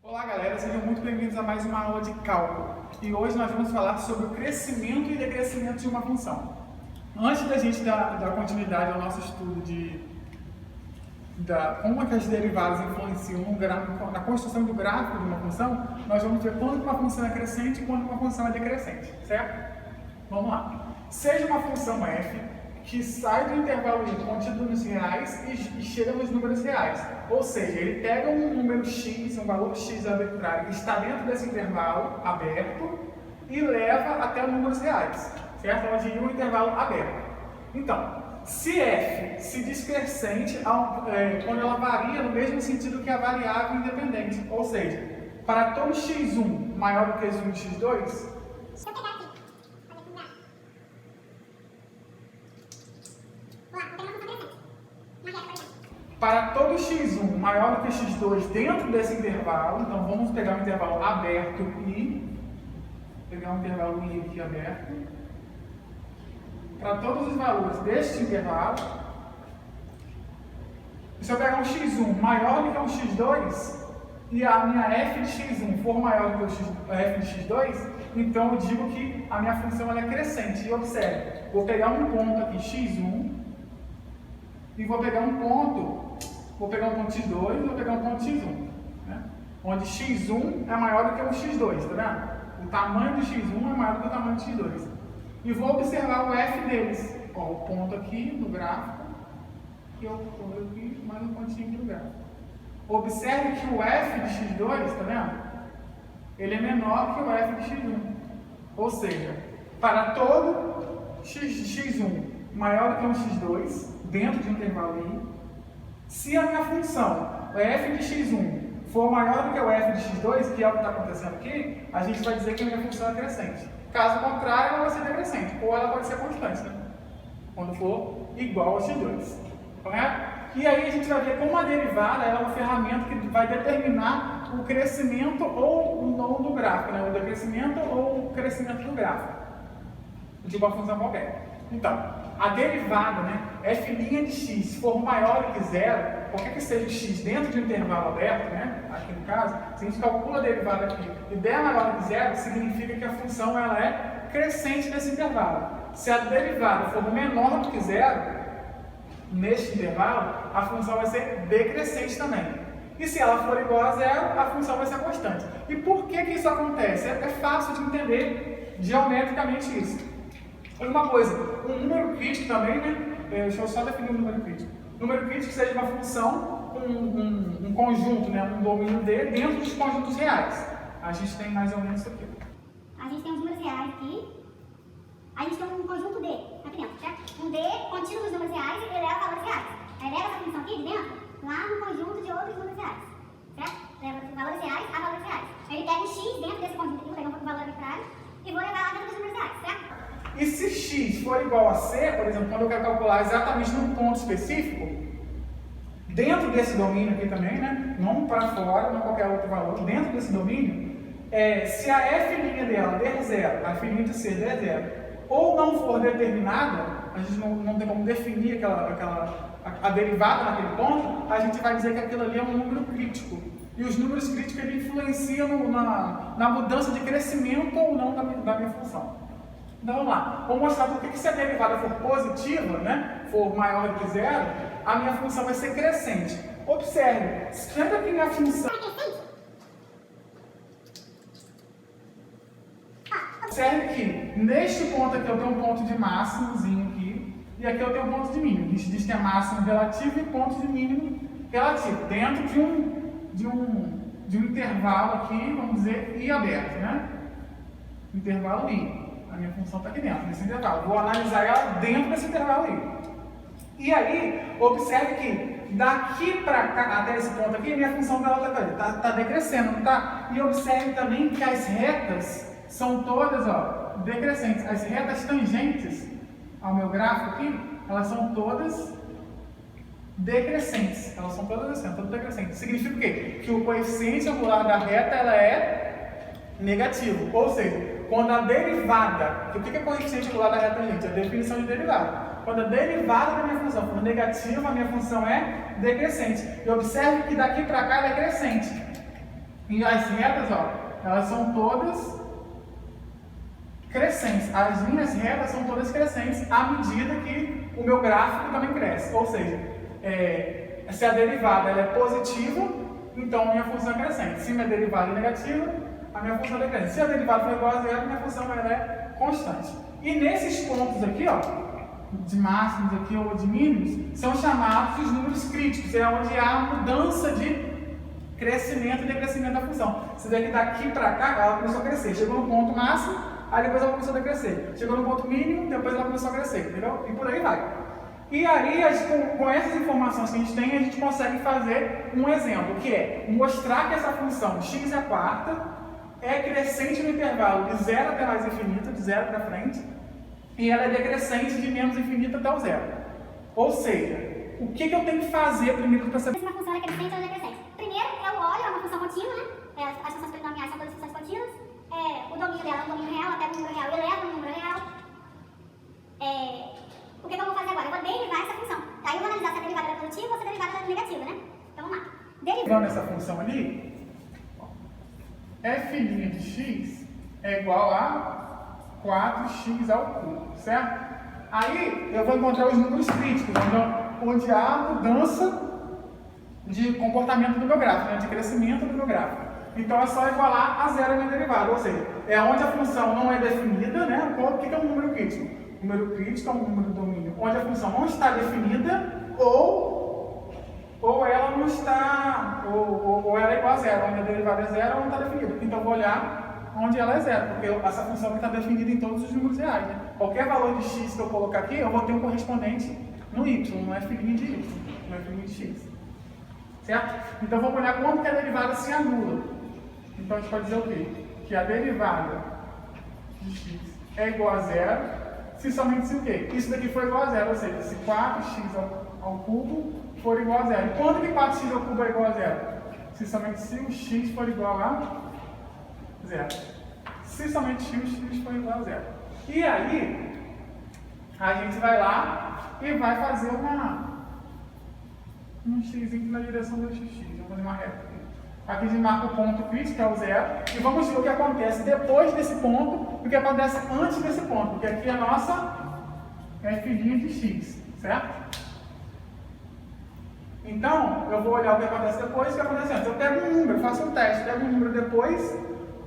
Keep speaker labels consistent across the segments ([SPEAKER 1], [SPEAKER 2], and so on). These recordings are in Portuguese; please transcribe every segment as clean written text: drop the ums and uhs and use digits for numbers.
[SPEAKER 1] Olá galera, sejam muito bem-vindos a mais uma aula de cálculo. E hoje nós vamos falar sobre o crescimento e decrescimento de uma função. Antes da gente dar continuidade ao nosso estudo de como é que as derivadas influenciam na construção do gráfico de uma função, nós vamos ver quando uma função é crescente e quando uma função é decrescente, certo? Vamos lá. Seja uma função f que sai do intervalo contido nos reais e chega nos números reais. Ou seja, ele pega um número x, um valor x arbitrário que está dentro desse intervalo aberto e leva até os números reais, certo? Onde iria um intervalo aberto. Então, se f se diz crescente quando ela varia no mesmo sentido que a variável independente, ou seja, para todo x1 maior do que x2, para todo x1 maior do que x2 dentro desse intervalo, então vamos pegar um intervalo aberto I, pegar um intervalo I aqui aberto, para todos os valores deste intervalo, se eu pegar um x1 maior do que um x2, e a minha f de x1 for maior do que a f de x2, então eu digo que a minha função ela é crescente. E observe, vou pegar um ponto aqui, x1, e vou pegar um ponto x2 e vou pegar um ponto x1, né? Onde x1 é maior do que o x2, tá vendo? O tamanho do x1 é maior do que o tamanho do x2. E vou observar o f deles. Ó, o ponto aqui no gráfico, e eu ponho aqui mais um pontinho aqui no gráfico. Observe que o f de x2, tá vendo? Ele é menor que o f de x1. Ou seja, para todo x1 maior do que um x2, dentro de um intervalo I, se a minha função, o f de x1, for maior do que o f de x2, que é o que está acontecendo aqui, a gente vai dizer que a minha função é crescente. Caso contrário, ela vai ser decrescente, ou ela pode ser constante, né? Quando for igual a x2. Correto? E aí a gente vai ver como a derivada é uma ferramenta que vai determinar o crescimento ou o não do gráfico, né? O decrescimento ou o crescimento do gráfico de uma função qualquer. Então, a derivada, né, f' de x for maior que zero, qualquer que seja x dentro de um intervalo aberto, né, aqui no caso, se a gente calcula a derivada aqui e der maior que zero, significa que a função ela é crescente nesse intervalo. Se a derivada for menor do que zero, neste intervalo, a função vai ser decrescente também. E se ela for igual a zero, a função vai ser constante. E por que isso acontece? É fácil de entender geometricamente isso. E uma coisa, um número crítico também, né? Deixa eu só definir um número crítico. Número crítico seja uma função, um conjunto, né? Um domínio D dentro dos conjuntos reais. A gente tem mais ou menos isso aqui.
[SPEAKER 2] A gente tem os números reais aqui. A gente tem um conjunto D aqui dentro, certo? Um D contínuo dos números reais e eleva valores reais. Aí leva essa função aqui de dentro lá no conjunto de outros números reais, certo? Leva valores reais a valores reais. Aí ele pega um X dentro desse conjunto aqui, vou pegar um valor arbitrário e vou levar lá dentro dos números reais, certo?
[SPEAKER 1] E se x for igual a c, por exemplo, quando eu quero calcular exatamente num ponto específico, dentro desse domínio aqui também, né? Não para fora, não qualquer outro valor, dentro desse domínio, se a f' dela der zero, a f' de c der zero, ou não for determinada, a gente não tem como definir a derivada naquele ponto, a gente vai dizer que aquilo ali é um número crítico. E os números críticos ele influenciam na mudança de crescimento ou não da minha função. Então vamos lá, vou mostrar por que se a derivada for positiva, né, for maior do que zero, a minha função vai ser crescente. Observe, sempre que minha função... Observe que neste ponto aqui eu tenho um ponto de máximozinho aqui, e aqui eu tenho um ponto de mínimo. A gente diz que é máximo relativo e ponto de mínimo relativo, dentro de um intervalo aqui, vamos dizer, I aberto, né? Intervalo I. A minha função está aqui dentro, nesse intervalo. Vou analisar ela dentro desse intervalo aí. E aí, observe que daqui para cá, até esse ponto aqui, a minha função está decrescendo, não está? E observe também que as retas são todas, ó, decrescentes. As retas tangentes ao meu gráfico aqui, elas são todas decrescentes. Elas são todas assim, todas decrescentes. Significa o quê? Que o coeficiente angular da reta ela é negativo. Ou seja, quando a derivada, o que é coeficiente angular da reta tangente? A definição de derivada. Quando a derivada da minha função for negativa, a minha função é decrescente. E observe que daqui para cá ela é crescente. E as retas, ó, elas são todas crescentes. As linhas retas são todas crescentes à medida que o meu gráfico também cresce. Ou seja, se a derivada ela é positiva, então a minha função é crescente. Se a minha derivada é negativa, a minha função é decrescente. Se a derivada for igual a zero, a minha função ela é constante. E nesses pontos aqui, ó, de máximos aqui ou de mínimos, são chamados os números críticos. É onde há mudança de crescimento e decrescimento da função. Você vê que daqui para cá, ela começou a crescer. Chegou no ponto máximo, aí depois ela começou a decrescer. Chegou no ponto mínimo, depois ela começou a crescer, entendeu? E por aí vai. E aí, com essas informações que a gente tem, a gente consegue fazer um exemplo, que é mostrar que essa função x à quarta é crescente no intervalo de 0 até mais infinito, de 0 para frente, e ela é decrescente de menos infinito até o zero. Ou seja, o que eu tenho que fazer primeiro para saber
[SPEAKER 2] se uma função é crescente ou decrescente? Primeiro, eu olho, é uma função contínua, né? As funções polinomiais são todas funções contínuas. O domínio dela é um domínio real, até o número real e eleva o número real. O que eu vou fazer agora? Eu vou derivar essa função. Aí eu vou analisar se a derivada é positiva ou se a derivada é negativa, né? Então vamos lá.
[SPEAKER 1] derivando essa função ali, f' de x é igual a 4x ao cubo, certo? Aí eu vou encontrar os números críticos, onde há mudança de comportamento do meu gráfico, né, de crescimento do meu gráfico. Então é só igualar a zero a minha derivada, ou seja, é onde a função não é definida, né? O que é um número crítico? O número crítico é um número do domínio onde a função não está definida ou ela não está, ou ela é igual a zero, onde a derivada é zero ou não está definida. Então eu vou olhar onde ela é zero, porque essa função está definida em todos os números reais, né? Qualquer valor de x que eu colocar aqui, eu vou ter um correspondente no y, no f' de y, no f' de x. Certo? Então vamos olhar como que a derivada se anula. Então a gente pode dizer o quê? Que a derivada de x é igual a zero, se somente se o quê? Isso daqui for igual a zero, ou seja, se 4x ao cubo for igual a zero. E quando que 4x ao cubo é igual a zero? Se somente se o x for igual a zero. Se somente se o x for igual a zero. E aí, a gente vai lá e vai fazer um x na direção do x. Vamos fazer uma reta. Aqui a gente marca o ponto crítico, que é o zero, e vamos ver o que acontece depois desse ponto e o que acontece antes desse ponto, porque aqui é a nossa f' de x, certo? Então, eu vou olhar o que acontece depois e o que acontece antes. Eu pego um número, faço um teste, pego um número depois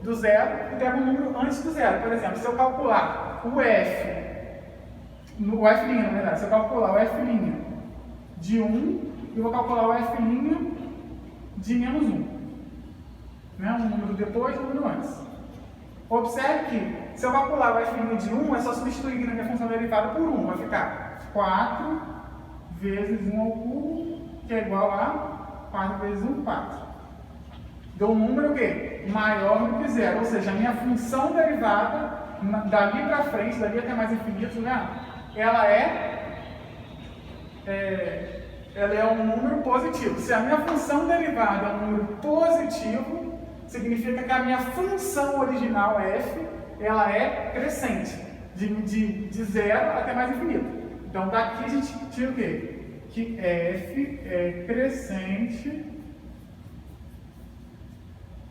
[SPEAKER 1] do zero e pego um número antes do zero. Por exemplo, se eu calcular o f', na verdade, se eu calcular o f' de 1, eu vou calcular o f' de menos 1. Né? Um número depois e um número antes. Observe que, se eu calcular o f' de 1, é só substituir aqui na minha função derivada por 1. Vai ficar 4 vezes 1 ao cubo, que é igual a 4 vezes 1, 4. Deu um número o quê? Maior do que zero. Ou seja, a minha função derivada, dali para frente, dali até mais infinito, né? Ela é um número positivo. Se a minha função derivada é um número positivo, significa que a minha função original, f, ela é crescente, de zero até mais infinito. Então, daqui a gente tira o quê? Que f é crescente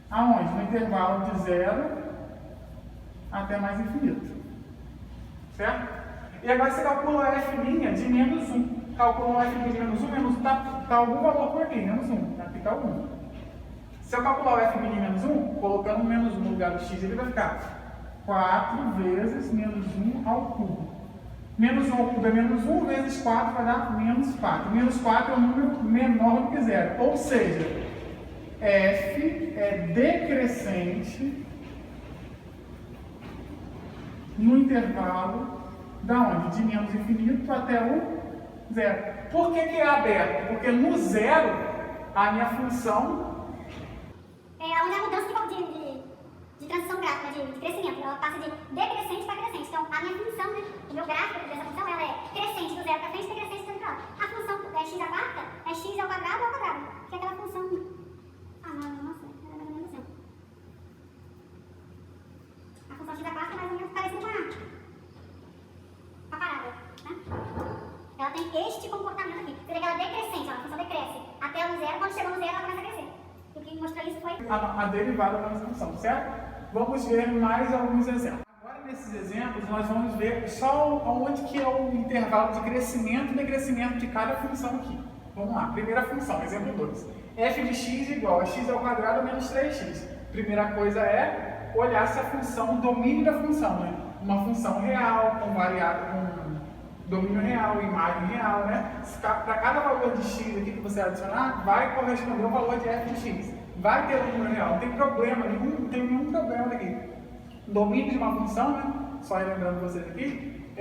[SPEAKER 1] aonde? No intervalo de zero até mais infinito. Certo? E agora você calcula a f' de menos 1. Calcula o f' de menos 1 está algum valor por aqui, menos 1. Aqui está algum. Se eu calcular o f' de menos 1, colocando menos 1 no lugar do x, ele vai ficar 4 vezes menos 1 ao cubo. Menos 1 ao cubo é menos 1 vezes 4 vai dar menos 4. Menos 4 é um número menor do que zero. Ou seja, f é decrescente no intervalo da onde? De menos infinito até o zero. Por que é aberto? Porque no zero, a minha função
[SPEAKER 2] onde a mudança de transição gráfica, de crescimento, ela passa de decrescente para crescente. Então, a minha função, né, o meu gráfico dessa função, ela é crescente do zero para frente e decrescente do zero para lá. A função é x à quarta, é x ao quadrado, que é aquela função... nossa, era mais ou menos assim. A função x à quarta é mais ou menos parecida com a parábola, né? Ela tem este comportamento aqui. Você vê que ela é decrescente, a função decresce até o zero, quando chegou no zero ela começa a crescer. Quem mostrou isso foi...
[SPEAKER 1] a derivada da nossa função, certo? Vamos ver mais alguns exemplos. Agora, nesses exemplos, nós vamos ver só onde que é o intervalo de crescimento e decrescimento de cada função aqui. Vamos lá, primeira função, exemplo 2. f de x igual a x ao quadrado menos 3x. Primeira coisa é olhar se a função, o domínio da função, né? Uma função real, com domínio real, imagem real, né? Para cada valor de x aqui que você adicionar, vai corresponder ao valor de f de x. Vai ter um número real, não tem problema nenhum, não tem nenhum problema aqui. Domínio de uma função, né? Só lembrando vocês aqui,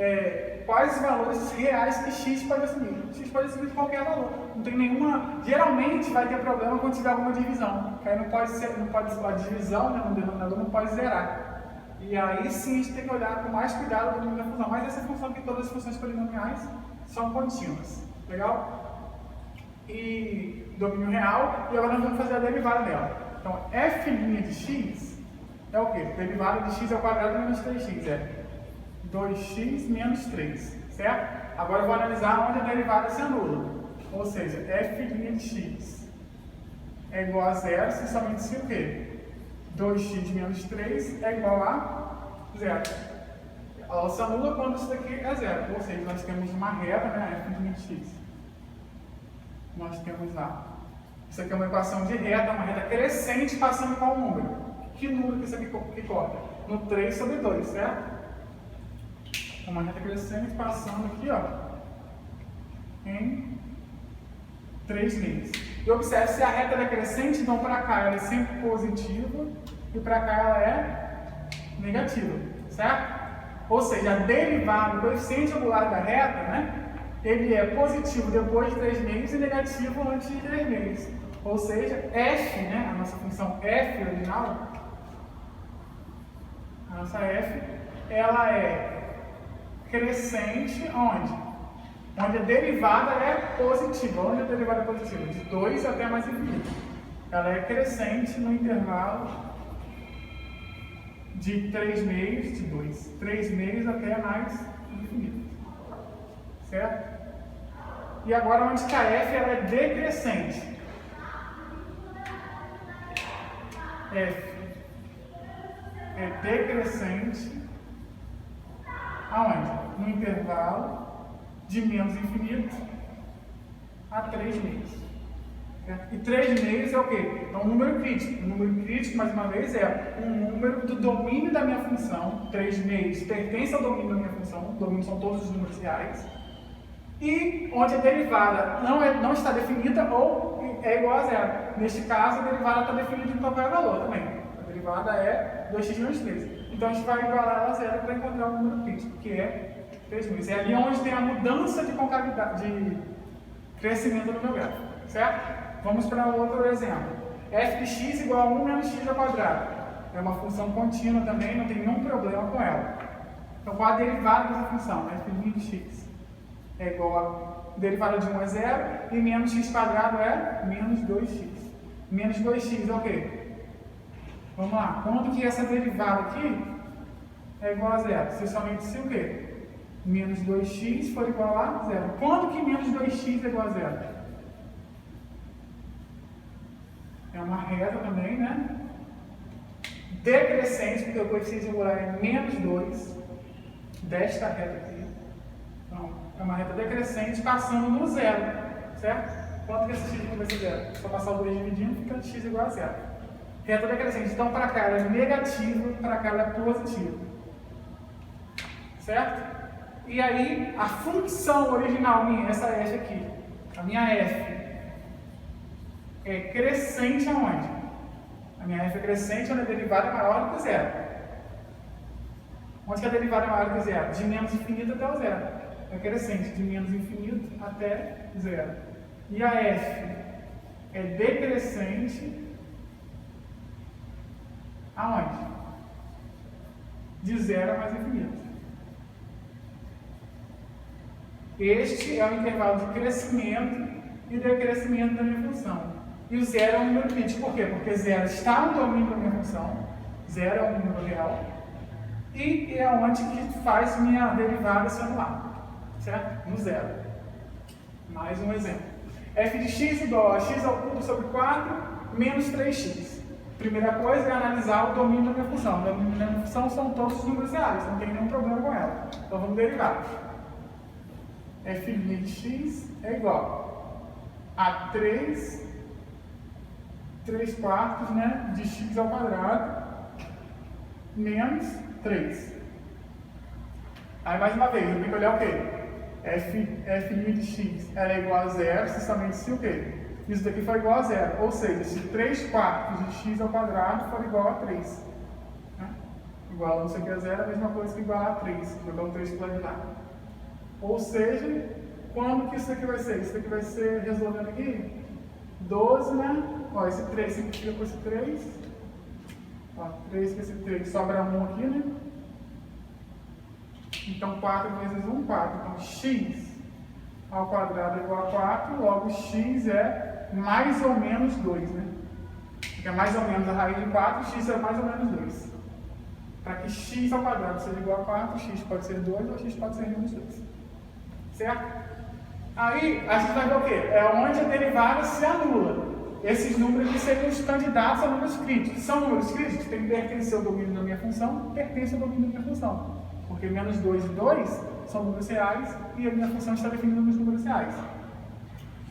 [SPEAKER 1] quais os valores reais que x pode assumir. X pode assumir qualquer valor. Não tem nenhuma. Geralmente vai ter problema quando tiver alguma divisão. Que aí não pode ser a divisão, né, no denominador não pode zerar. E aí sim a gente tem que olhar com mais cuidado o domínio da função. Mas essa função que todas as funções polinomiais são contínuas. Legal? E domínio real. E agora nós vamos fazer a derivada dela. Então, f' de x é o quê? Derivada de x ao quadrado menos 3x. É 2x menos 3. Certo? Agora eu vou analisar onde a derivada se anula. Ou seja, f' de x é igual a zero se somente se o quê? 2x menos 3 é igual a zero. Ela se anula quando isso daqui é zero. Ou seja, nós temos uma reta, né? f' de x. Nós temos lá. Isso aqui é uma equação de reta, uma reta crescente passando qual número? Que número que isso aqui que corta? No 3 sobre 2, certo? Uma reta crescente passando aqui, ó, em 3 meios. E observe, se a reta é crescente, então para cá ela é sempre positiva e para cá ela é negativa, certo? Ou seja, a derivada, o coeficiente angular da reta, né? Ele é positivo depois de 3 meios e negativo antes de 3 meios. Ou seja, f, né, a nossa função f original, a nossa f, ela é crescente onde? Onde a derivada é positiva. Onde a derivada é positiva? De 2 até mais infinito. Ela é crescente no intervalo de 3 meios de 2. 3 meios até mais infinito. Certo? E agora onde que a f ela é decrescente? F é decrescente aonde? No intervalo de menos infinito a 3 meios. Certo? E 3 meios é o quê? É um número crítico. O número crítico, mais uma vez, é um número do domínio da minha função. 3 meios pertence ao domínio da minha função. O domínio são todos os números reais. E onde a derivada não está definida ou é igual a zero. Neste caso, a derivada está definida em qualquer valor também. A derivada é 2x menos 3. Então, a gente vai igualar ela a zero para encontrar o número crítico, que é 3 meios. É ali onde tem a mudança de concavidade, de crescimento do meu gráfico. Certo? Vamos para outro exemplo. f de x igual a 1 menos x ao quadrado. É uma função contínua também, não tem nenhum problema com ela. Então, qual a derivada dessa função? f de x é igual a derivada de 1 é 0 e menos x quadrado é menos 2x. Menos 2x é o quê? Vamos lá. Quando que essa derivada aqui é igual a 0? Se somente se o quê? Menos 2x for igual a 0. Quando que menos 2x é igual a 0? É uma reta também, né? Decrescente, porque o coeficiente angular é menos 2 desta reta aqui. Então, é uma reta decrescente passando no zero, certo? Quanto que esse x aqui vai ser zero? Só passar o 2 dividindo, fica x igual a zero. Reta decrescente. Então, para cá ela é negativa, para cá ela é positiva. Certo? E aí, a função original minha, essa f aqui, a minha f, é crescente aonde? A minha f é crescente onde a derivada é maior do que zero. Onde que a derivada é maior do que zero? De menos infinito até o zero. É crescente de menos infinito até zero. E a f é decrescente aonde? De zero a mais infinito. Este é o intervalo de crescimento e decrescimento da minha função. E o zero é um número crítico. Por quê? Porque zero está no domínio da minha função. Zero é um número real. E é onde que faz minha derivada se anular. Certo? No zero. Mais um exemplo. f de x igual a x ao cubo sobre 4 menos 3x. Primeira coisa é analisar o domínio da minha função. O domínio da minha função são todos os números reais, não tem nenhum problema com ela. Então vamos derivar. F' de x é igual a 3 quartos, né, de x ao quadrado menos 3. Aí mais uma vez, eu tenho que olhar o quê? F' de x ela é igual a 0, se somente se o quê? Isso daqui for igual a 0. Ou seja, se 3 quartos de x ao quadrado for igual a 3. Né? Igual a isso aqui a 0 é a mesma coisa que igual a 3. Jogar o 3 para lá. Ou seja, quando que isso aqui vai ser? Isso daqui vai ser, resolvendo aqui, 12, né? Ó, esse 3 simplifica com esse 3. Ó, 3 com esse 3, sobra 1 aqui, né? Então 4 vezes 1, 4. Então x ao quadrado é igual a 4, logo x é mais ou menos 2, né? Porque é mais ou menos a raiz de 4, x é mais ou menos 2. Para que x ao quadrado seja igual a 4, x pode ser 2 ou x pode ser menos 2. Certo? Aí a gente vai ver o quê? É onde a derivada se anula. Esses números aqui seriam os candidatos a números críticos. São números críticos? Tem que pertencer ao domínio da minha função, pertence ao domínio da minha função. Porque menos 2 e 2 são números reais e a minha função está definida nos números reais.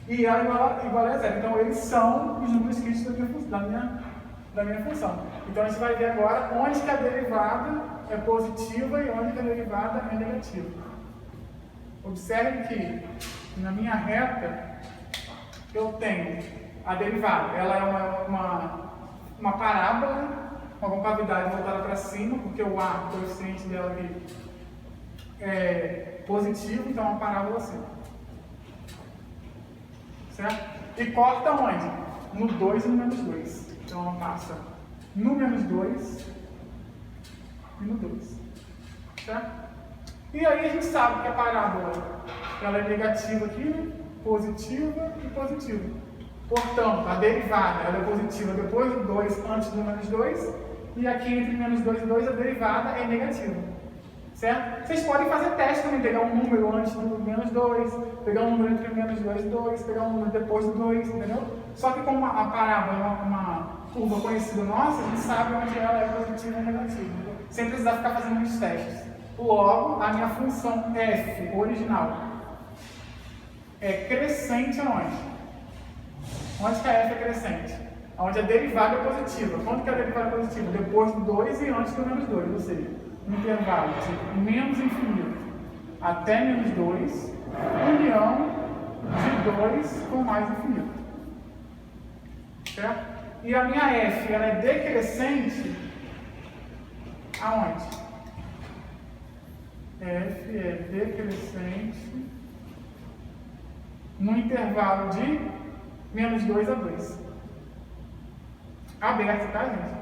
[SPEAKER 1] E ela igual a 0. Então eles são os números críticos da minha função. Então a gente vai ver agora onde que a derivada é positiva e onde que a derivada é negativa. Observe que na minha reta eu tenho a derivada. Ela é uma parábola, uma concavidade voltada para cima, porque o A, o coeficiente dela aqui, é positivo, então é uma parábola assim. Certo? E corta onde? No 2 e no menos 2. Então ela passa no menos 2 e no 2. Certo? E aí a gente sabe que a parábola ela é negativa aqui, né? Positiva e positiva. Portanto, a derivada ela é positiva depois do 2, antes do menos 2. E aqui entre menos 2 e 2 a derivada é negativa. Certo? Vocês podem fazer teste também, pegar um número antes do menos 2, pegar um número entre menos 2 e 2, pegar um número depois do 2, entendeu? Só que como a parábola é uma curva conhecida nossa, a gente sabe onde ela é positiva ou negativa. Sem precisar ficar fazendo muitos testes. Logo, a minha função f original é crescente aonde? Onde que a f é crescente? Onde a derivada é positiva. Quando que a derivada é positiva? Depois do 2 e antes do menos 2, ou seja, no intervalo de menos infinito até menos 2, união de 2 com mais infinito. Certo? E a minha f ela é decrescente aonde? F é decrescente no intervalo de menos 2 a 2. Aberto, tá, gente?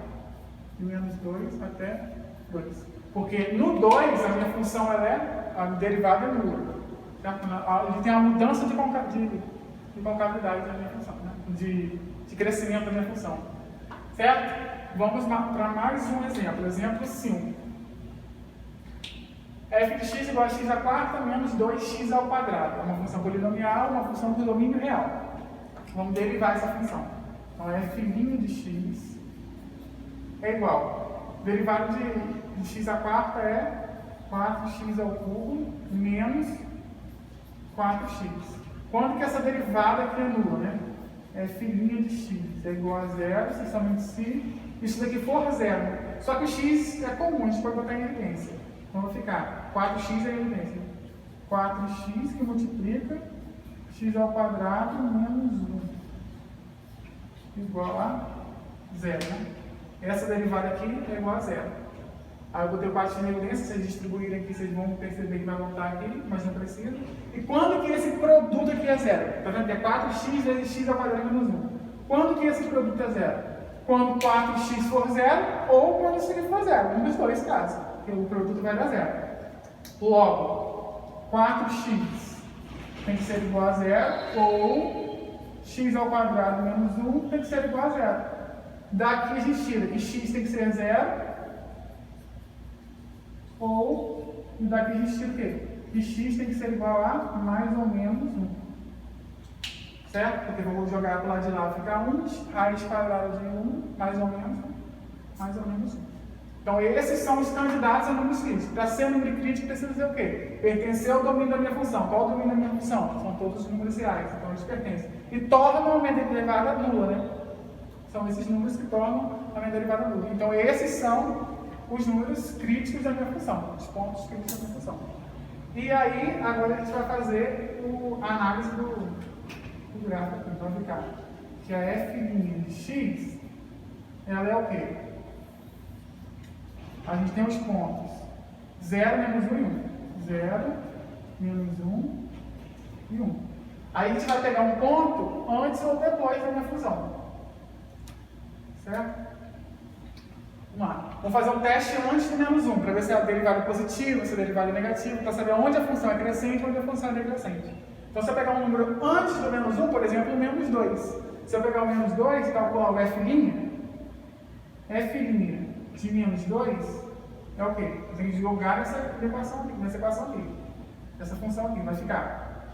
[SPEAKER 1] De menos 2 até 2. Porque no 2 a minha função a derivada é nula. Certo? Ele tem uma mudança de concavidade da minha função, né? de crescimento da minha função. Certo? Vamos para mais um exemplo. Exemplo 5. F de x igual a x à quarta menos 2x ao quadrado. É uma função polinomial, uma função do domínio real. Vamos derivar essa função. Então, f' de x é igual. Derivado de x à quarta é 4x ao cubo menos 4x. Quando que essa derivada aqui é nula, né? F' de x é igual a 0, se somente se isso daqui for 0. Só que o x é comum, a gente pode botar em evidência. Então vai ficar 4x é evidência. 4x que multiplica x ao quadrado menos 1 igual a 0. Né? Essa derivada aqui é igual a 0. Aí eu botei o 4x na evidência, se vocês distribuírem aqui, vocês vão perceber que vai voltar aqui, mas não precisa. E quando que esse produto aqui é 0? Tá vendo que é 4x vezes x ao quadrado menos 1. Quando que esse produto é 0? Quando 4x for 0 ou quando isso aqui for 0. Um dos dois casos. Porque o produto vai dar 0. Logo, 4x tem que ser igual a 0 ou x ao quadrado menos 1 tem que ser igual a 0. Daqui a gente tira que x tem que ser 0 ou daqui a gente tira o quê? Que x tem que ser igual a mais ou menos 1. certo? Porque eu vou jogar para o lado de lá, fica 1, raiz quadrada de 1, mais ou menos 1. Então, esses são os candidatos a números críticos. Para ser número crítico, precisa dizer o quê? Pertencer ao domínio da minha função. Qual é o domínio da minha função? São todos os números reais, então eles pertencem. E tornam a minha derivada nula, né? São esses números que tornam a minha derivada nula. Então, esses são os números críticos da minha função, os pontos críticos da minha função. E aí, agora a gente vai fazer a análise do gráfico aqui. Então, ficar que a f' de x, ela é o quê? A gente tem os pontos 0, menos 1 e 1. 0, menos 1 e 1. Aí a gente vai pegar um ponto antes ou depois da minha função. Certo? Vamos lá. Vamos fazer um teste antes do menos 1, para ver se a derivada é positiva, se a derivada é negativa, para saber onde a função é crescente e onde a função é decrescente. Então, se eu pegar um número antes do menos 1, por exemplo, o menos 2. Se eu pegar o menos 2 e calcular o f' de menos 2 é o quê? Eu tenho que jogar nessa equação aqui. Essa função aqui vai ficar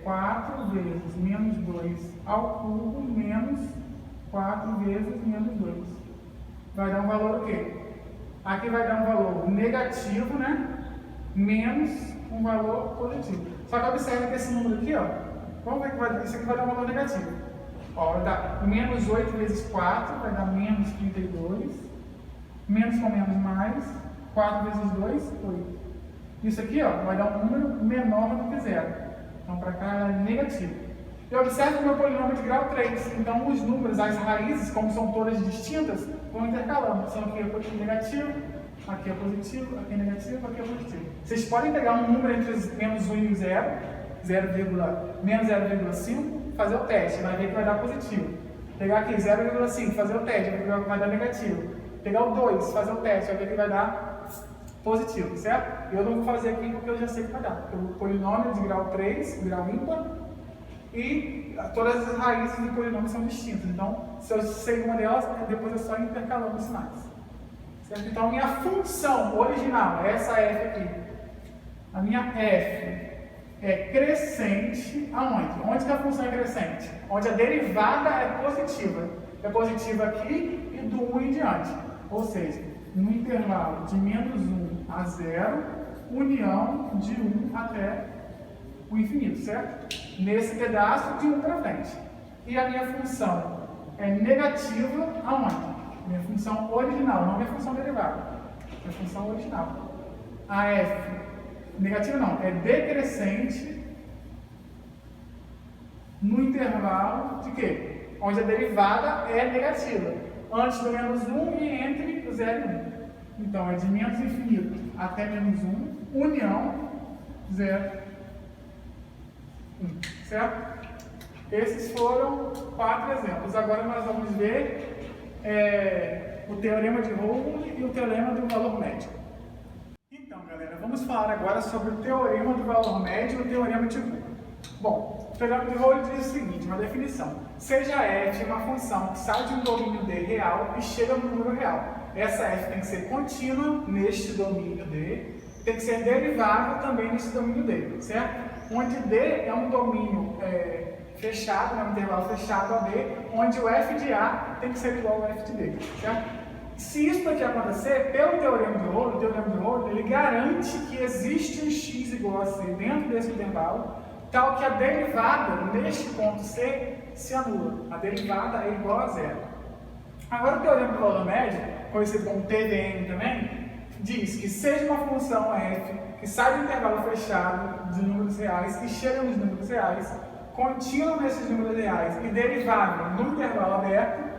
[SPEAKER 1] 4 vezes menos 2 ao cubo menos 4 vezes menos 2. Vai dar um valor o quê? Aqui vai dar um valor negativo, né? Menos um valor positivo. Só que observe que esse número aqui, ó, vamos ver que isso aqui vai dar um valor negativo. Ó, vai dar menos 8 vezes 4, vai dar menos 32. Menos com menos mais, 4 vezes 2, 8. Isso aqui, ó, vai dar um número menor do que 0. Então, para cá é negativo. E observe que o meu polinômio é de grau 3. Então, os números, as raízes, como são todas distintas, vão intercalando. Então, aqui é negativo, aqui é positivo, aqui é negativo, aqui é positivo. Vocês podem pegar um número entre menos 1 e 0, menos 0,5, fazer o teste, vai ver que vai dar positivo. Pegar aqui 0,5, fazer o teste, vai dar negativo. Pegar o 2, fazer o teste, vai ver que vai dar positivo, certo? Eu não vou fazer aqui porque eu já sei que vai dar. Porque o polinômio é de grau 3, grau ímpar, e todas as raízes do polinômio são distintas. Então, se eu sei uma delas, depois é só intercalando os sinais. Certo? Então, a minha função original, essa f aqui, a minha f é crescente aonde? Onde que a função é crescente? Onde a derivada é positiva. É positiva aqui e do 1 em diante. Ou seja, no intervalo de menos 1 a 0, união de 1 até o infinito, certo? Nesse pedaço de 1 para frente. E a minha função é negativa aonde? Minha função original, não minha função derivada. Minha função original. A f, negativa não, é decrescente no intervalo de quê? Onde a derivada é negativa. Antes do menos 1 e entre o 0 e 1. Então, é de menos infinito até menos 1, união 0, 1. Certo? Esses foram 4 exemplos. Agora nós vamos ver o teorema de Rolle e o teorema do valor médio. Então, galera, vamos falar agora sobre o teorema do valor médio e o teorema de Rolle. Bom, o teorema de Rolle diz o seguinte, uma definição. Seja f uma função que sai de um domínio D real e chega no número real. Essa f tem que ser contínua neste domínio D, tem que ser derivável também neste domínio D, certo? Onde D é um domínio fechado, um intervalo fechado a D, onde o f de A tem que ser igual ao f de D, certo? Se isso aqui acontecer, pelo teorema de Rolle, o teorema de Rolle, ele garante que existe um x igual a c dentro desse intervalo, tal que a derivada neste ponto C se anula. A derivada é igual a 0. Agora o teorema do valor médio, conhecido como TVM também, diz que seja uma função f que sai do intervalo fechado de números reais e chega nos números reais, contínua nesses números reais e derivável no intervalo aberto.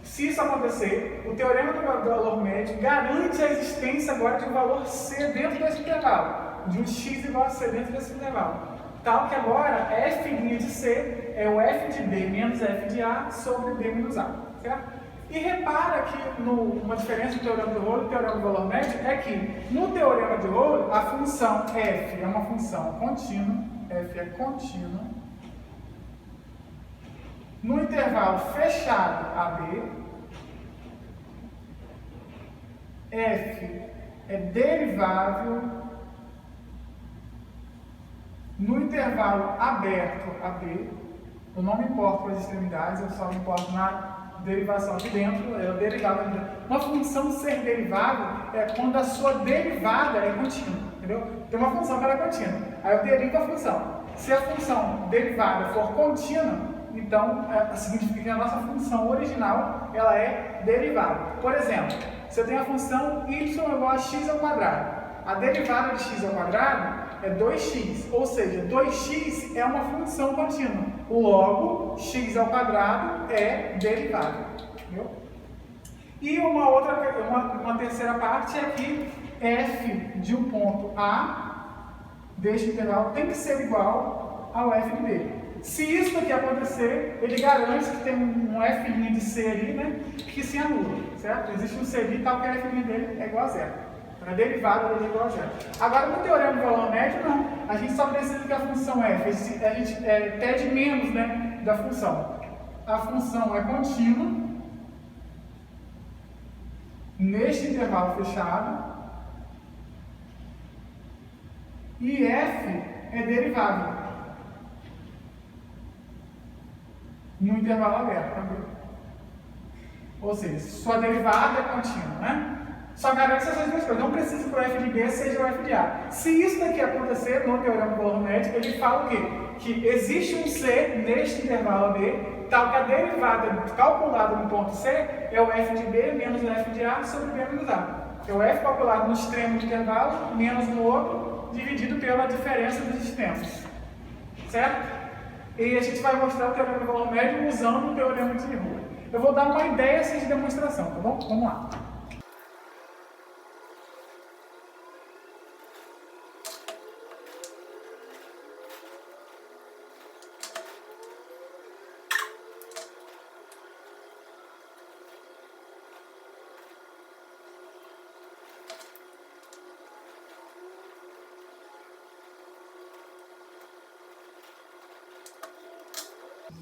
[SPEAKER 1] Se isso acontecer, o teorema do valor médio garante a existência agora de um valor C dentro desse intervalo, de um x igual a C dentro desse intervalo. Tal que agora f' de C é o f de D menos f de A sobre D menos A, certo? E repara que uma diferença do teorema de Rolle e do teorema do valor médio é que no teorema de Rolle a função f é uma função contínua, f é contínua, no intervalo fechado AB, f é derivável no intervalo aberto AB Eu não me importo com as extremidades, eu só me importo na derivação aqui dentro, é o derivado aqui dentro. Uma função ser derivada é quando a sua derivada é contínua, entendeu? Tem uma função que ela é contínua, aí eu derivo a função. Se a função derivada for contínua, então significa que a nossa função original ela é derivada. Por exemplo, se eu tenho a função y igual a x ao quadrado, a derivada de x ao quadrado é 2x, ou seja, 2x é uma função contínua. Logo, x ao quadrado é derivada. Entendeu? E uma terceira parte é que f de um ponto A deste intervalo tem que ser igual ao f de B. Se isso daqui acontecer, ele garante que tem um f' de c ali, né, que se anula, certo? Existe um c ali tal que a f' dele é igual a zero. A derivada dele é igual a zero. Agora, no teorema do valor médio, não. A gente só precisa que a função f, a gente pede menos, né, da função. A função é contínua neste intervalo fechado e f é derivável no intervalo aberto também. Ou seja, sua derivada é contínua, né? Só garante essas duas coisas. Não precisa que o f de B seja o f de A. Se isso daqui acontecer no teorema do valor médio, ele fala o quê? Que existe um C neste intervalo B, tal que a derivada calculada no ponto C é o f de B menos o f de A sobre B menos A. É o f calculado no extremo do intervalo menos no outro, dividido pela diferença dos extremos. Certo? E a gente vai mostrar o teorema do valor médio usando o teorema de Rua. Eu vou dar uma ideia assim de demonstração, tá bom? Vamos lá.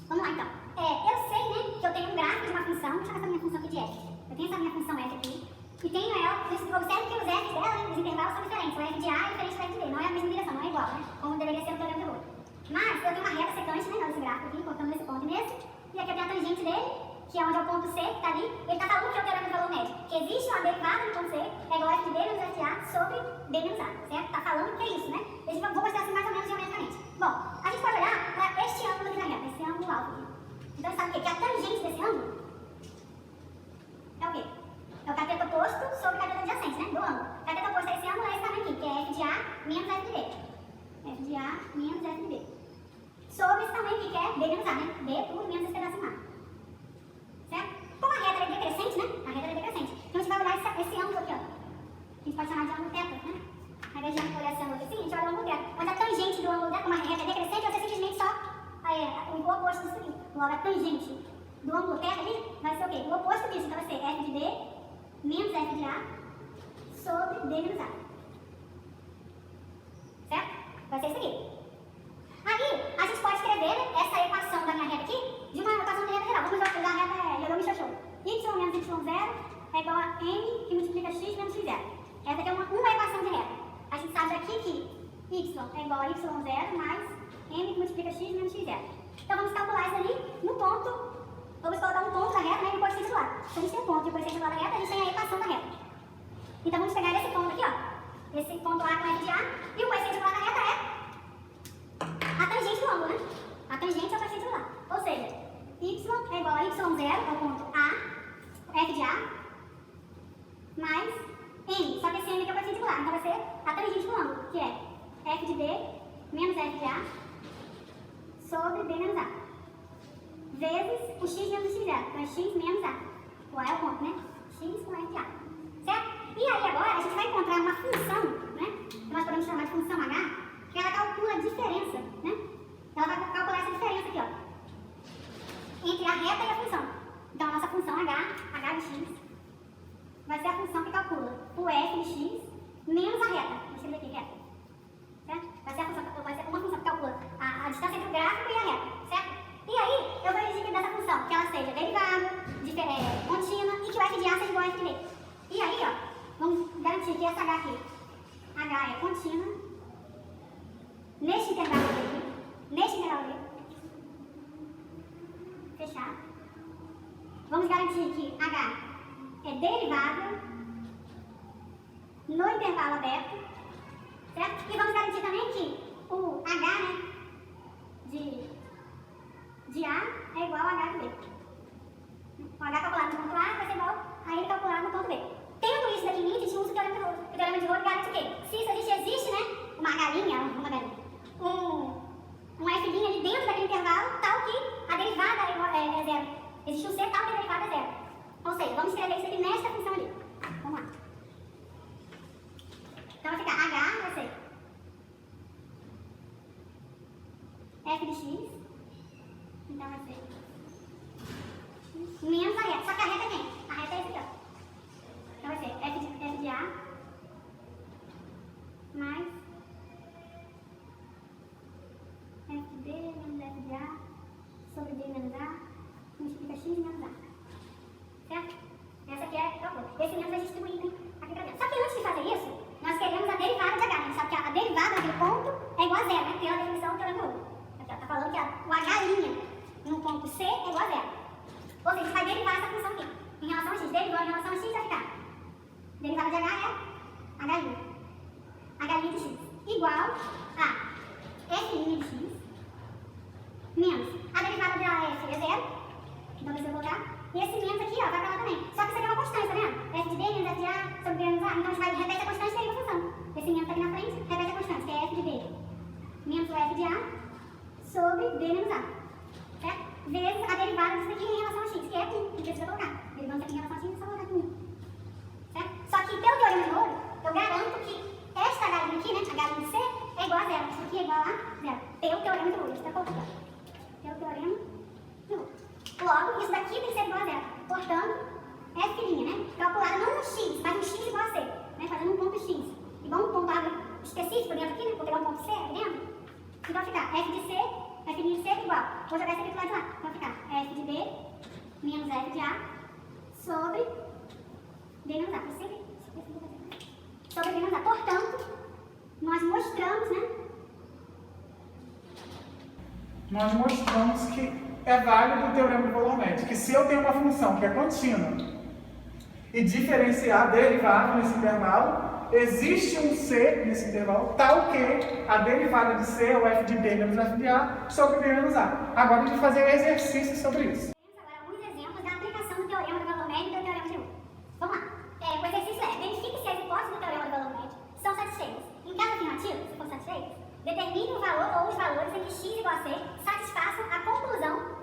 [SPEAKER 2] Vamos lá então. Eu sei, né, que eu tenho um gráfico de uma função, deixa eu ver essa minha função aqui de f. Eu tenho essa minha função f aqui, e tenho ela, observe que os f's dela, os intervalos são diferentes. O f de A é diferente do f de B, não é a mesma direção, não é igual, né, como deveria ser o teorema de Rua. Mas eu tenho uma reta secante, né, nesse gráfico aqui, cortando nesse ponto e nesse, e aqui eu tenho a tangente dele, que é onde é o ponto C, que está ali. Ele está falando que é o teorema do valor médio, que existe uma derivada no ponto C, é igual a f de B menos f de A sobre B menos A, certo? Está falando que é isso, né? Eu vou mostrar assim mais ou menos geometricamente. Bom, a gente pode olhar para este ângulo aqui na reta, esse ângulo alto aqui. Então, sabe o quê? Que a tangente desse ângulo é o quê? É o cateto oposto sobre o cateto adjacente, né? Do ângulo. O cateto oposto a esse ângulo é esse tamanho aqui, que é f de A menos f de B. F de A menos f de B. Sobre esse tamanho aqui, que é B menos A, né? B por menos esse pedaço A. Certo? Como a reta é decrescente, né? A reta é decrescente. Então, a gente vai olhar esse ângulo aqui, ó. A gente pode chamar de ângulo θ, né? Ao invés de olhar esse ângulo aqui assim, a gente olha o ângulo θ. Onde a tangente do ângulo θ, como a reta é decrescente, você simplesmente só o oposto disso aqui. Logo, a tangente do ângulo θ ali vai ser o quê? O oposto disso. Então, vai ser f de B menos f de A sobre B menos A. Certo? Vai ser isso aqui. Aí, a gente pode escrever essa equação da minha reta aqui de uma equação de reta geral. Vamos usar a reta Yorome-Shoshu. Y menos y0 é igual a m que multiplica x menos x0. Essa aqui é uma equação de reta. A gente sabe aqui que y é igual a y0 mais m que multiplica x menos x0. Então vamos calcular isso ali no ponto, vamos colocar um ponto da reta, né, e um coeficiente do lado. Se a gente tem um ponto e um coeficiente do lado da reta, a gente tem a equação da reta. Então vamos pegar esse ponto aqui, ó, esse ponto A com f de A, e o coeficiente do lado da reta é a tangente do ângulo, né? A tangente é o coeficiente do lado. Ou seja, y é igual a y0, é o ponto A, f de A, mais m, só que esse m aqui é o coeficiente do lado, então vai ser a tangente do ângulo, que é f de B menos f de A sobre B menos A, vezes o x menos o x0, então é x menos A. O A é o ponto, né? X com f de A. Certo? E aí agora a gente vai encontrar uma função, né? Que nós podemos chamar de função H, que ela calcula a diferença, né? Ela vai calcular essa diferença aqui, ó, entre a reta e a função. Então a nossa função H de x, vai ser a função que calcula o f de x menos a reta. Vou escrever aqui, reta. Certo? Vai ser uma função que calcula a distância entre o gráfico e a reta, certo? E aí, eu vou exigir dessa função que ela seja derivada, contínua e que o f de A seja igual a f de B. E aí, ó, vamos garantir que essa H aqui, H é contínua, neste intervalo aqui, vamos garantir que H é derivável no intervalo aberto, certo? E vamos garantir também que o H, né, de A é igual a H de B. O H calculado no ponto A vai ser igual a ele calculado no ponto B. Tendo isso daqui em mente, a gente usa o teorema de Rho e garante o quê? Se isso existe, né, uma H', um F' ali dentro daquele intervalo, tal que a derivada é zero. Existe um C tal que a derivada é zero. Ou seja, vamos escrever isso aqui nesta função ali. Vamos lá. Então vai ficar H vai ser F de X. Então vai ser menos a reta. Só que a reta é quem? A reta é esse aqui, ó. Então vai ser F de A mais F de B menos F de A sobre B menos A multiplica X menos A. Certo? Essa aqui é a coisa. Esse menos vai distribuir, né, aqui pra dentro. Só que antes de fazer isso, nós queremos a derivada de H. A gente sabe que a derivada daquele ponto é igual a zero, né? Pela definição do teorema de Rho. Aqui, ó, tá falando que o H' no ponto C é igual a zero. Ou seja, a gente vai derivar essa função aqui. Em relação a X. Derivando em relação a X vai ficar. Derivada de H é H' de X igual a F' de X menos a derivada da F é zero. Então deixa eu voltar. E esse menos aqui, ó, vai pra lá também. Só que isso aqui é uma constante, tá vendo? F de B menos F de A sobre B menos A. Então a gente vai repetir a constante e deriva a função. Esse menos tá aqui na frente, repete a constante, que é F de B menos o F de A sobre B menos A. Certo? Vezes a derivada disso aqui em relação a X, que é 1, que precisa colocar. Derivando isso aqui em relação a X, é só colocar aqui 1. Certo? Só que pelo teorema de Rho, eu garanto que esta H' aqui, né, H' de C, é igual a zero. Isso aqui é igual a zero. Pelo teorema de Rho, isso tá colocado. Pelo teorema de Rho. Logo, isso daqui tem que ser igual a zero. Portanto, F', né, calculada não no X, mas no X igual a C, né, fazendo um ponto X. Igual um ponto específico dentro aqui, né, vou pegar um ponto C aqui dentro. E vai ficar F de C, F de C igual. Vou jogar esse aqui pro lado de lá. Vai ficar F de B menos F de A sobre B menos A. Sobre B menos A. Portanto, nós mostramos, né?
[SPEAKER 1] Nós mostramos que é válido o teorema do valor médio, que se eu tenho uma função que é contínua e diferenciar a derivada nesse intervalo, existe um C nesse intervalo, tal que a derivada de C é o F de B menos F de A sobre B menos A. Agora a gente vai fazer exercício sobre isso.
[SPEAKER 2] Agora, alguns exemplos da aplicação do teorema do valor médio e do teorema de Rho. Vamos lá. O exercício é: verifique se as hipóteses do teorema do valor médio são satisfeitas. Em caso afirmativo, se for satisfeitas, determine o valor ou os valores em que x igual a c satisfaçam a conclusão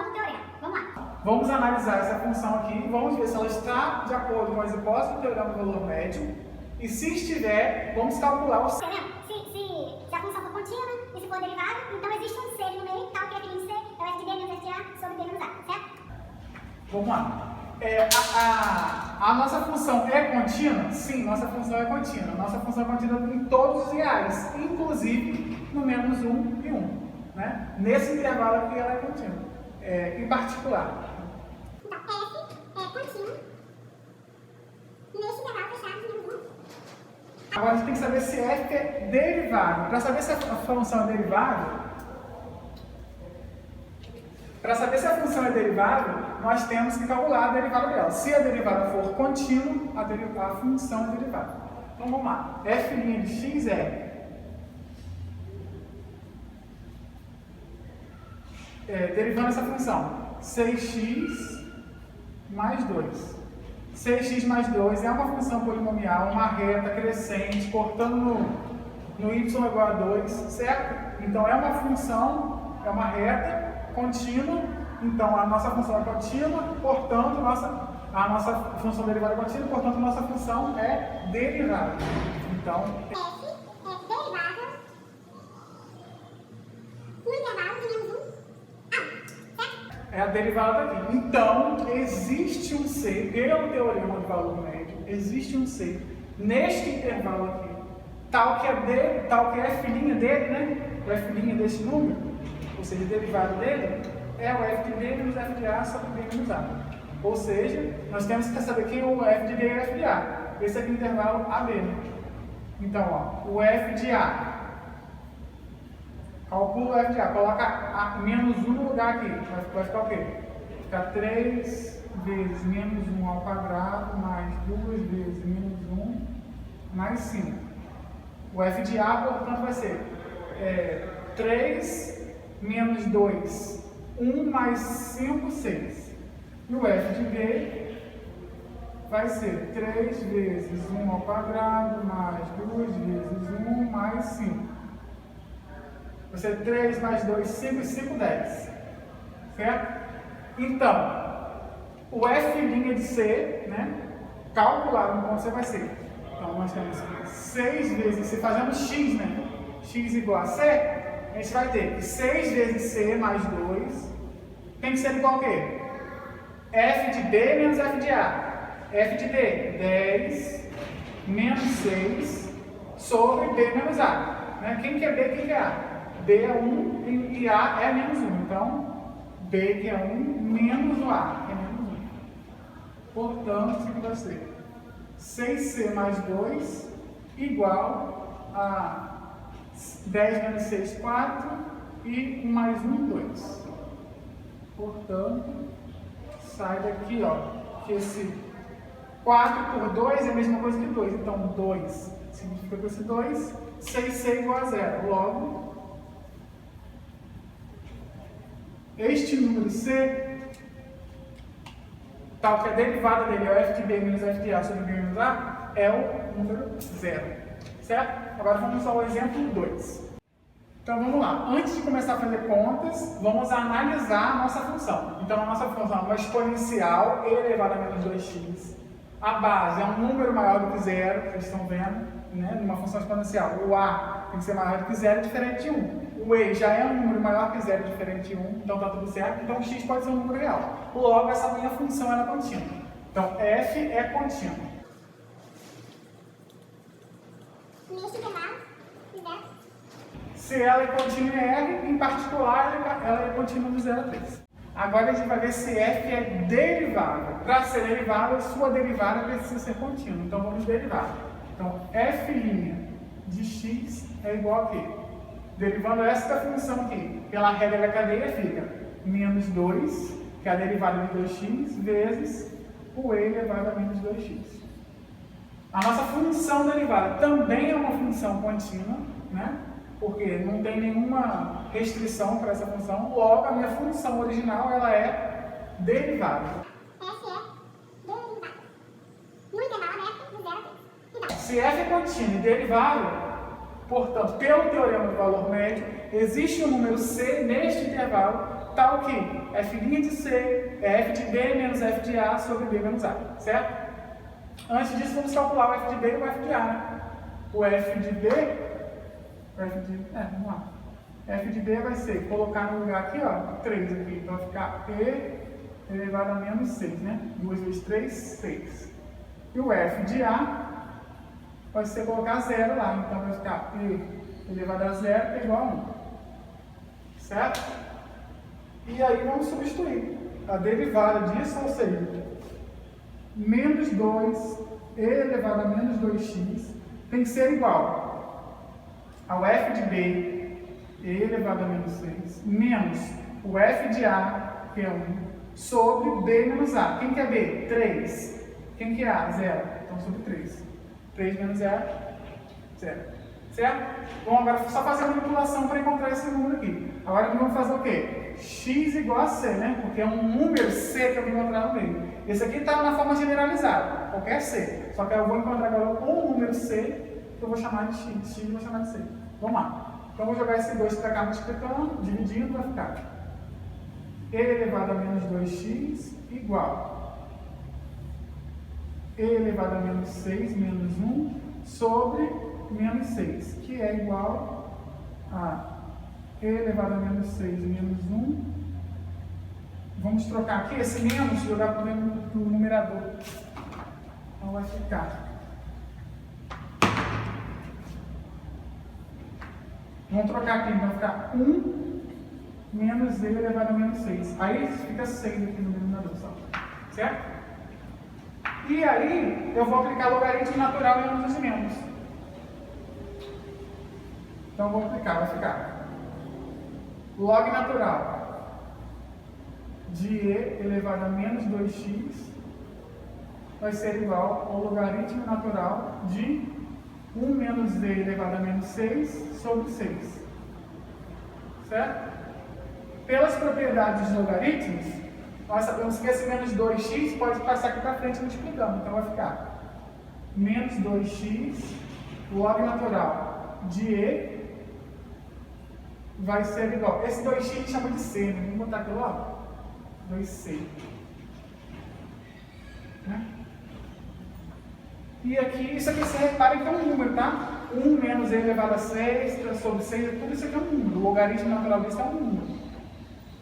[SPEAKER 2] do teorema. Vamos lá.
[SPEAKER 1] Vamos analisar essa função aqui e vamos ver se ela está de acordo com as hipóteses do teorema do valor médio. E se estiver, vamos calcular o C.
[SPEAKER 2] Se a função for contínua e se for derivada, então existe um C ali no meio, tal que F de C é o F de B menos F de A sobre B menos A, certo?
[SPEAKER 1] Vamos lá. A nossa função é contínua? Sim, nossa função é contínua. Nossa função é contínua em todos os reais, inclusive no menos 1 e 1. Né? Nesse intervalo aqui ela é contínua, em particular.
[SPEAKER 2] Então, F é contínua nesse intervalo fechado de menos 1.
[SPEAKER 1] Agora a gente tem que saber se F é derivada. Para saber se a função é derivada, nós temos que calcular a derivada dela. Se a derivada for contínua, a função é derivada. Então vamos lá. F' de x derivando essa função, 6x mais 2. 6x mais 2 é uma função polinomial, uma reta crescente, cortando no y igual a 2, certo? Então é uma função, é uma reta contínua, então a nossa função é contínua, portanto a nossa função derivada é contínua, portanto a nossa função é derivada. Então,
[SPEAKER 2] F é derivável no intervalo de menos 1 a 1, certo?
[SPEAKER 1] é a derivada daqui. Então, existe um C, pelo teorema do valor médio, existe um C neste intervalo aqui, tal que é F' dele, né? O F' desse número, ou seja, o derivado dele é o F de B menos F de A sobre B menos A. Ou seja, nós temos que saber quem é o F de B e o F de A. Esse aqui é o intervalo AB. Né? Então, ó, o F de A. Calcula o F de A. Coloca menos 1 no lugar aqui. Vai ficar o quê? ficar 3 vezes menos 1 ao quadrado, mais 2 vezes menos 1, mais 5. O f de A, portanto, vai ser 3 menos 2, 1 mais 5, 6. E o f de B vai ser 3 vezes 1 ao quadrado, mais 2 vezes 1, mais 5. Vai ser 3 mais 2, 5 e 5, 10. Certo? Então, o f' de C, né, calculado no C vai ser. Então, nós temos 6 vezes C, fazendo x, né? X igual a C, a gente vai ter que 6 vezes C mais 2 tem que ser igual a quê? F de B menos F de A. F de B, 10 menos 6 sobre B menos A. Né? Quem que é B, quem que é A? B é 1 e A é menos 1. Então, B que é 1 menos o A, que é menos 1. Portanto, isso aqui vai ser 6C mais 2 igual a 10 menos 6, 4 e 1 mais 1, 2. Portanto, sai daqui, ó, que esse 4 por 2 é a mesma coisa que 2. Então, 2 significa que esse 2, 6C igual a 0. Logo, este número C, tal que a derivada dele é o f de B menos f de A sobre B menos A, é o número 0. Certo? Agora vamos ao exemplo 2. Então vamos lá. Antes de começar a fazer contas, vamos analisar a nossa função. Então a nossa função é uma exponencial e elevada a menos 2x. A base é um número maior do que 0, vocês estão vendo, né? Numa função exponencial. O A tem que ser maior do que 0, diferente de 1. O E já é um número maior que 0, diferente de 1, então está tudo certo. Então x pode ser um número real. Logo, essa minha função é contínua. Então f é contínua. Se ela é contínua em R, em particular, ela é contínua do 0 a 3. Agora a gente vai ver se f é derivável. Para ser derivável, sua derivada precisa ser contínua. Então vamos derivar. Então f' de x é igual a quê? Derivando esta função aqui, pela regra da cadeia fica menos 2, que é a derivada de 2x, vezes o e elevado a menos 2x. A nossa função derivada também é uma função contínua, né? Porque não tem nenhuma restrição para essa função, logo a minha função original ela é derivada. Se f é contínua e derivável, portanto, pelo teorema do valor médio, existe um número C neste intervalo, tal que f' de C é f de B menos f de A sobre B menos A, certo? Antes disso, vamos calcular o f de B e o f de A, né? O f de B, vamos lá. F de B vai ser, colocar no lugar aqui, ó, 3 aqui, então vai ficar P elevado a menos 6, né? 2 vezes 3, 6. E o f de A vai ser colocar 0 lá, então vai ficar P elevado a 0 é igual a 1. Certo? E aí vamos substituir a derivada disso, ou seja, menos 2 elevado a menos 2x tem que ser igual ao f de B elevado a menos 6 menos o f de A, que é 1, sobre B menos A. Quem que é B? 3. Quem que é A? 0. Então sobre 3. 3 menos 0, 0. Certo? Bom, agora só fazer a manipulação para encontrar esse número aqui. Agora vamos fazer o quê? X igual a C, né? Porque é um número C que eu vou encontrar no meio. Esse aqui está na forma generalizada, qualquer C. Só que eu vou encontrar agora um número C que eu vou chamar de X. X eu vou chamar de C. Vamos lá. Então eu vou jogar esse 2 para cá multiplicando, dividindo, vai ficar e elevado a menos 2x igual e elevado a menos 6 menos 1 sobre menos 6, que é igual a e elevado a menos 6 menos 1. Vamos trocar aqui esse menos e jogar para o numerador. Então vai ficar. Vamos trocar aqui, então vai ficar 1 menos e elevado a menos 6. Aí fica 6 aqui no denominador, só. Certo? E aí eu vou aplicar logaritmo natural em ambos os membros. Então eu vou aplicar, vai ficar log natural de e elevado a menos 2x vai ser igual ao logaritmo natural de 1 menos e elevado a menos 6 sobre 6. Certo? Pelas propriedades dos logaritmos, nós sabemos que esse menos 2x pode passar aqui para frente multiplicando. Então vai ficar menos 2x log natural de e vai ser igual. Esse 2x a gente chama de c, né? Vamos botar aqui logo. 2c. Né? E aqui, isso aqui você repara que é um número, tá? 1 menos e elevado a 6 sobre 6, tudo isso aqui é um número. O logaritmo natural disso é um número.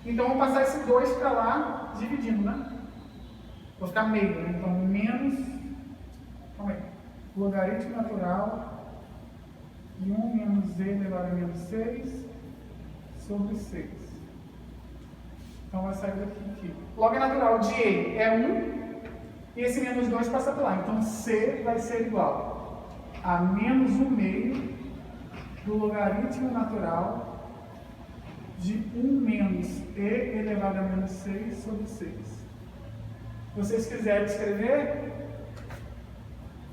[SPEAKER 1] Então, vou passar esse 2 para lá, dividindo, né? Vou ficar meio, né? Então, menos... Calma aí. Logaritmo natural de 1 menos e elevado a menos 6 sobre 6. Então, vai sair daqui aqui. Log natural de e é 1. E esse menos 2 passa por lá. Então, C vai ser igual a menos 1 meio do logaritmo natural de 1 menos e elevado a menos 6 sobre 6. Se vocês quiserem escrever,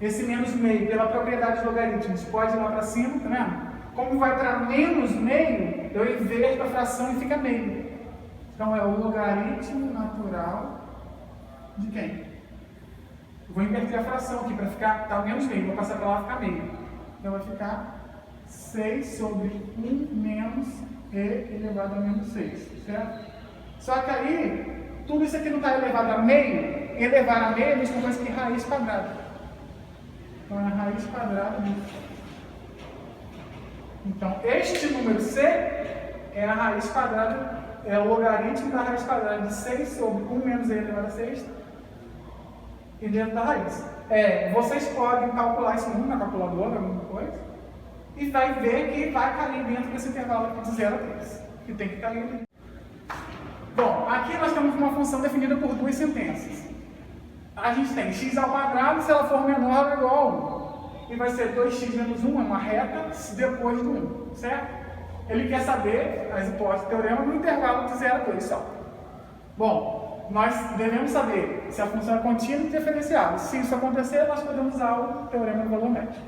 [SPEAKER 1] esse menos meio, pela propriedade de logaritmos, pode ir lá para cima, tá vendo? Como vai para menos meio, eu inverto a fração e fica meio. Então, é o logaritmo natural de quem? Vou inverter a fração aqui para ficar tá menos meio, vou passar para lá e ficar meio. Então vai ficar 6 sobre 1 menos e elevado a menos 6, certo? Só que aí, tudo isso aqui não está elevado a meio, elevar a meio é a mesma coisa que raiz quadrada. Então é a raiz quadrada disso. Então este número c é a raiz quadrada, é o logaritmo da raiz quadrada de 6 sobre 1 menos e elevado a 6. E dentro da raiz. Vocês podem calcular isso na calculadora, alguma coisa, e vai ver que vai cair dentro desse intervalo aqui de 0 a 3, que tem que cair ali. Bom, aqui nós temos uma função definida por duas sentenças. A gente tem x ao quadrado, se ela for menor ou igual a 1. E vai ser 2x menos 1, é uma reta, depois do 1, certo? Ele quer saber as hipóteses do teorema no intervalo de 0 a 2 só. Bom, nós devemos saber se a função é contínua e diferenciável. Se isso acontecer, nós podemos usar o teorema do valor médio.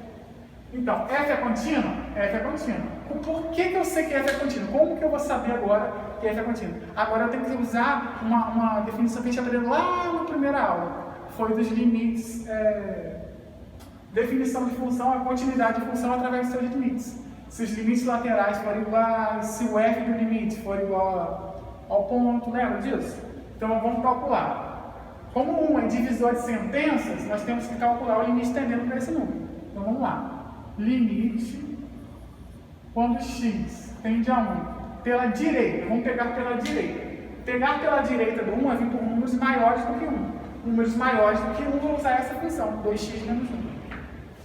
[SPEAKER 1] Então, f é contínua? F é contínua. Por que eu sei que f é contínua? Como que eu vou saber agora que f é contínua? Agora eu tenho que usar uma definição que a gente aprendeu lá na primeira aula. Foi dos limites, definição de função, a continuidade de função através dos seus limites. Se os limites laterais forem iguais, se o f do limite for igual ao ponto, lembra disso? Então, vamos calcular. Como 1 é divisor de sentenças, nós temos que calcular o limite tendendo para esse número. Então, vamos lá. Limite, quando x tende a 1, pela direita. Vamos pegar pela direita. Pegar pela direita do 1 é vir por números maiores do que 1. Números maiores do que 1, vou usar essa função, 2x menos 1.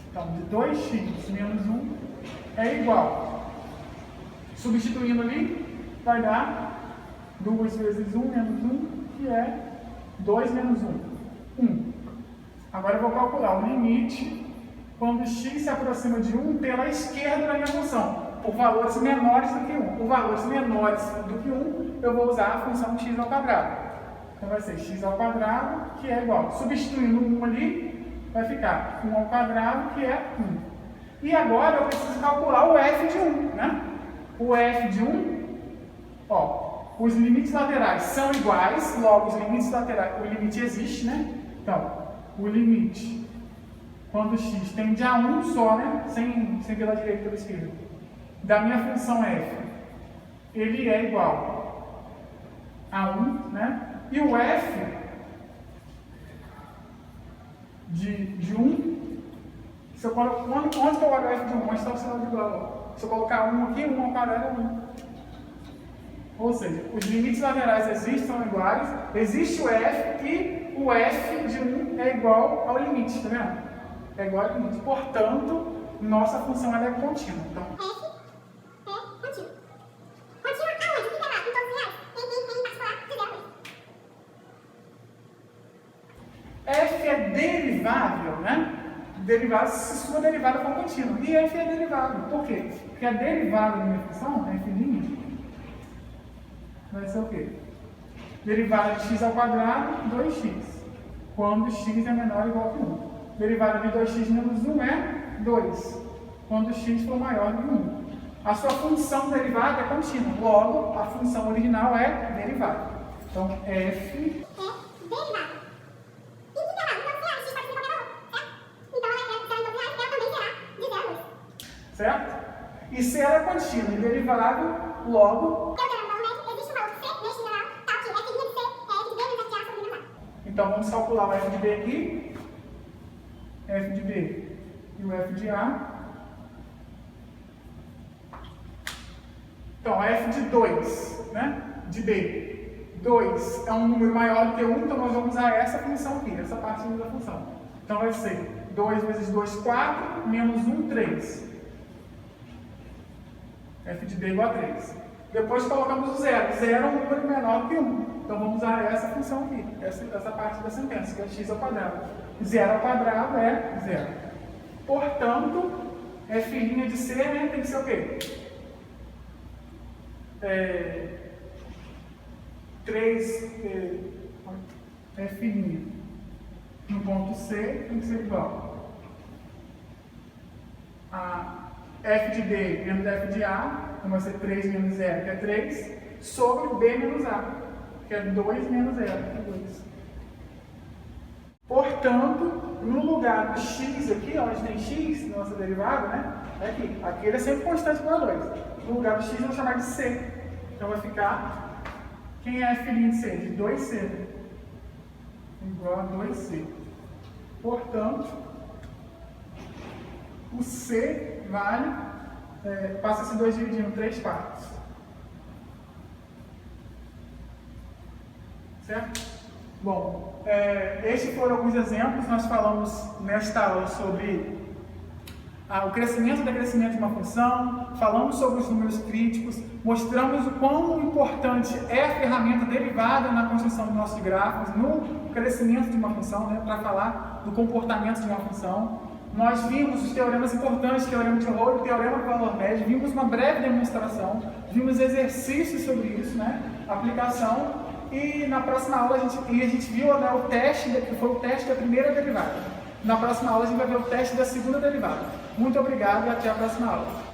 [SPEAKER 1] Então, de 2x menos 1 é igual. Substituindo ali, vai dar 2 vezes 1 menos 1, que é 2 menos 1, 1. Agora eu vou calcular o limite quando x se aproxima de 1 pela esquerda da minha função, por valores menores do que 1. Por valores menores do que 1, eu vou usar a função x ao quadrado. Então vai ser x ao quadrado, que é igual. Substituindo 1 ali, vai ficar 1 ao quadrado, que é 1. E agora eu preciso calcular o f de 1, né? O f de 1, os limites laterais são iguais, logo os limites laterais, o limite existe, né? Então, o limite, quando x tende a 1 só, né? Sem pela direita e pela esquerda, da minha função f, ele é igual a 1, né? E o f de 1, se eu coloco, onde que eu coloco f de 1? Onde está o sinal de igual? Se eu colocar 1 aqui, 1 ao quadrado é 1. Ou seja, os limites laterais existem, são iguais, existe o f e o f de 1 é igual ao limite, tá vendo? É igual ao limite. Portanto, nossa função ela é contínua. Então,
[SPEAKER 2] f é contínua. Contínua aonde? Fica lá, em todos os reais. Tem particular de 0 a 2.
[SPEAKER 1] f é derivável, né? Derivado se sua derivada for contínua. E f é derivável. Por quê? Porque a derivada da minha função, f' vai ser o quê? Derivada de x ao quadrado, 2x. Quando x é menor ou igual que 1. Derivada de 2x menos 1 é 2. Quando x for maior que 1. A sua função derivada é contínua. Logo, a função original é derivada. Então, f... Certo? E se ela é contínua e derivada, logo... Então, vamos calcular o f de b aqui, f de b e o f de a. Então, f de 2, né? De b. 2 é um número maior do que 1, então nós vamos usar essa função aqui, essa parte da função. Então, vai ser 2 vezes 2, 4, menos 1, 3. f de b igual a 3. Depois colocamos o zero. Zero é um número menor que 1. Então vamos usar essa função aqui, essa parte da sentença, que é x ao quadrado. Zero ao quadrado é zero. Portanto, f' de c, né, tem que ser o quê? 3 f' no ponto C tem que ser igual a f de b menos f de a, então vai ser 3 menos 0, que é 3, sobre b menos a, que é 2 menos 0, que é 2. Portanto, no lugar do x aqui, onde tem x, nossa derivada, né? É aqui. Aqui ele é sempre constante igual a 2. No lugar do x, eu vou chamar de c. Então vai ficar, quem é f' de c? De 2c. Igual a 2c. Portanto, o c vale, passa esse 2 dividindo 3 partes. Certo? Bom, estes foram alguns exemplos. Nós falamos nesta aula sobre o crescimento e decrescimento de uma função, falamos sobre os números críticos, mostramos o quão importante é a ferramenta derivada na construção dos nossos gráficos, no crescimento de uma função, né, para falar do comportamento de uma função. Nós vimos os teoremas importantes, teorema de Rolle, teorema do valor médio, vimos uma breve demonstração, vimos exercícios sobre isso, né, aplicação, e na próxima aula a gente viu, né, o teste, que foi o teste da primeira derivada. Na próxima aula a gente vai ver o teste da segunda derivada. Muito obrigado e até a próxima aula.